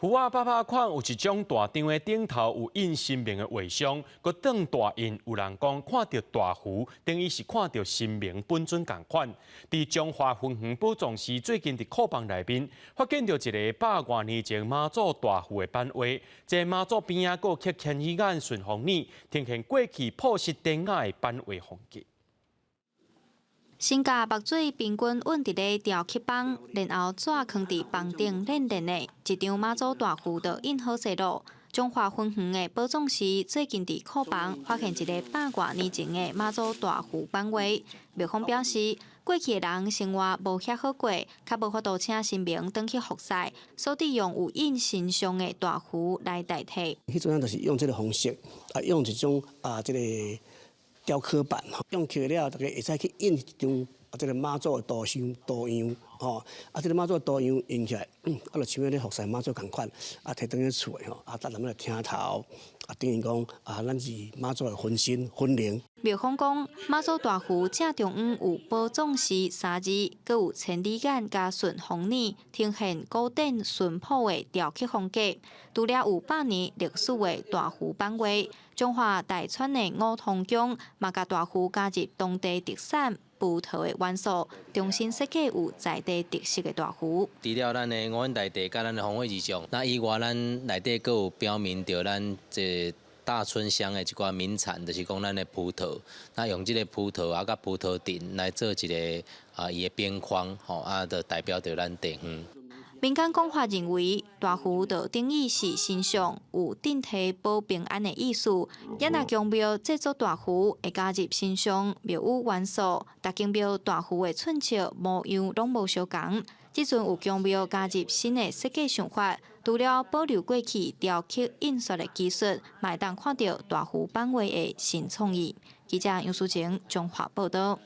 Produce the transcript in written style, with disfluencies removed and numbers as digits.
符啊爸爸款有一种大张的顶头有印神明的画像，佮当大印。有人讲看到大符，等于是看到神明本尊同款。伫中华文化宝藏寺最近伫库房内面，发现到一个100多年前妈祖大符的版画。这妈祖边啊，佫刻千里眼、顺风耳，呈现过去破失典雅的版画风格。 先甲目水平均稳伫咧雕刻板，然后纸放伫房顶练练的，一张妈祖大符就印好势咯。中华文化的宝藏寺最近伫库房发现一个100多年前的妈祖大符版画。庙方表示，过去的人生活无遐好过，较无法度请神明登去服侍，所以用有印神像的大符来代替。迄阵就是用这个方式，用一种这个。 雕刻板用起了，大家会使去印一张这个妈祖的图像图样，这个妈祖的图样印起来，就像咧服侍妈祖同款，摕倒去厝的咱人来听头，等于讲咱是妈祖的分身分灵。庙方讲，妈祖大符正中央有宝藏寺3字，佮有千里眼加顺风耳，呈现古典淳朴的雕刻风格。除了有100年历史的大符版画，中华大川的梧桐宫嘛，甲大符加入当地特产葡萄的元素，重新设计有在地特色的大符。除了咱的五元大帝甲咱的风味日常，那以外咱内底佫有标明着咱这。 大村乡的一寡名产，就是讲咱的葡萄，那用这个葡萄甲葡萄藤来做一个伊的边框，就代表着咱地方。民间讲法认为，大符的定义是神像，有顶替保平安的意思。也若宫庙制作大符，会加入神像、庙宇元素，逐间庙大符的寸尺模样拢无相同。即阵有宫庙加入新的设计想法，除了保留过去雕刻印刷的技术，嘛会当看到大符版画的新创意。记者杨淑晴，中华报道。